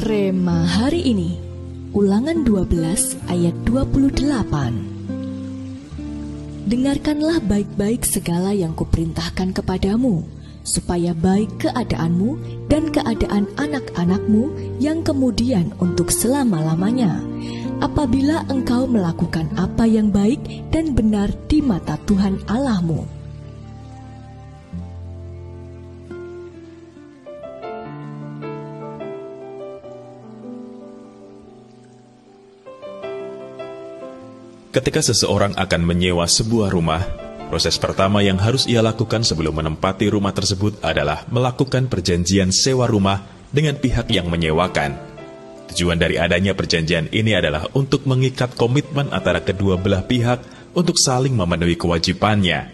Rema hari ini, Ulangan 12 ayat 28. Dengarkanlah baik-baik segala yang kuperintahkan kepadamu, supaya baik keadaanmu dan keadaan anak-anakmu yang kemudian untuk selama-lamanya, apabila engkau melakukan apa yang baik dan benar di mata Tuhan Allahmu. Ketika seseorang akan menyewa sebuah rumah, proses pertama yang harus ia lakukan sebelum menempati rumah tersebut adalah melakukan perjanjian sewa rumah dengan pihak yang menyewakan. Tujuan dari adanya perjanjian ini adalah untuk mengikat komitmen antara kedua belah pihak untuk saling memenuhi kewajibannya.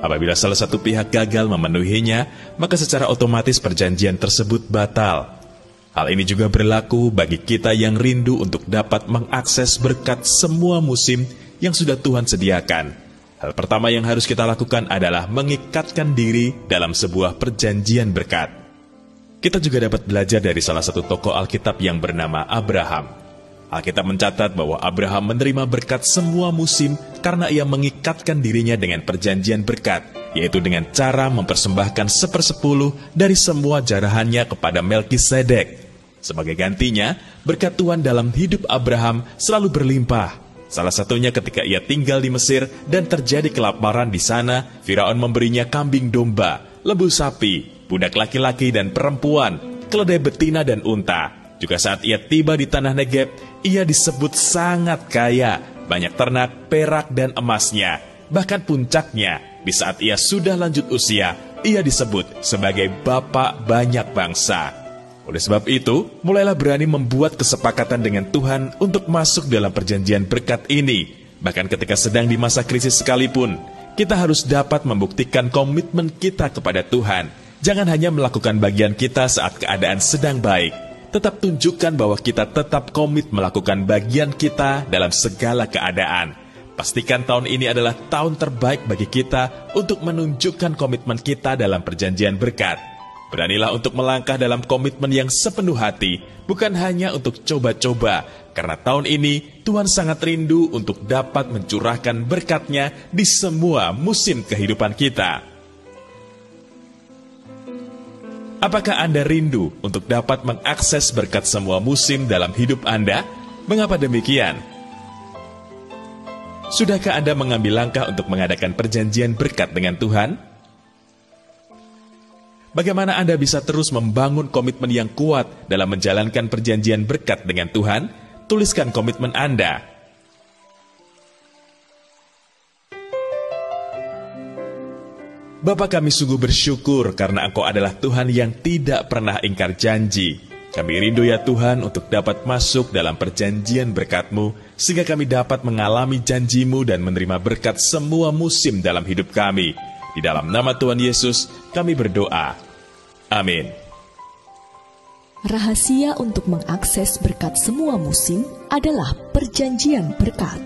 Apabila salah satu pihak gagal memenuhinya, maka secara otomatis perjanjian tersebut batal. Hal ini juga berlaku bagi kita yang rindu untuk dapat mengakses berkat semua musim yang sudah Tuhan sediakan. Hal pertama yang harus kita lakukan adalah mengikatkan diri dalam sebuah perjanjian berkat. Kita juga dapat belajar dari salah satu tokoh Alkitab yang bernama Abraham. Alkitab mencatat bahwa Abraham menerima berkat semua musim karena ia mengikatkan dirinya dengan perjanjian berkat, yaitu dengan cara mempersembahkan 1/10 dari semua jarahannya kepada Melkisedek. Sebagai gantinya, berkat Tuhan dalam hidup Abraham selalu berlimpah. Salah satunya ketika ia tinggal di Mesir dan terjadi kelaparan di sana, Firaun memberinya kambing domba, lembu sapi, budak laki-laki dan perempuan, keledai betina dan unta. Juga saat ia tiba di tanah Negeb, ia disebut sangat kaya, banyak ternak, perak dan emasnya. Bahkan puncaknya, di saat ia sudah lanjut usia, ia disebut sebagai bapak banyak bangsa. Oleh sebab itu, mulailah berani membuat kesepakatan dengan Tuhan untuk masuk dalam perjanjian berkat ini. Bahkan ketika sedang di masa krisis sekalipun, kita harus dapat membuktikan komitmen kita kepada Tuhan. Jangan hanya melakukan bagian kita saat keadaan sedang baik. Tetap tunjukkan bahwa kita tetap komit melakukan bagian kita dalam segala keadaan. Pastikan tahun ini adalah tahun terbaik bagi kita untuk menunjukkan komitmen kita dalam perjanjian berkat. Beranilah untuk melangkah dalam komitmen yang sepenuh hati, bukan hanya untuk coba-coba, karena tahun ini Tuhan sangat rindu untuk dapat mencurahkan berkat-Nya di semua musim kehidupan kita. Apakah Anda rindu untuk dapat mengakses berkat semua musim dalam hidup Anda? Mengapa demikian? Sudahkah Anda mengambil langkah untuk mengadakan perjanjian berkat dengan Tuhan? Bagaimana Anda bisa terus membangun komitmen yang kuat dalam menjalankan perjanjian berkat dengan Tuhan? Tuliskan komitmen Anda. Bapa, kami sungguh bersyukur karena Engkau adalah Tuhan yang tidak pernah ingkar janji. Kami rindu ya Tuhan untuk dapat masuk dalam perjanjian berkat-Mu, sehingga kami dapat mengalami janji-Mu dan menerima berkat semua musim dalam hidup kami. Di dalam nama Tuhan Yesus, kami berdoa. Amin. Rahasia untuk mengakses berkat semua musim adalah perjanjian berkat.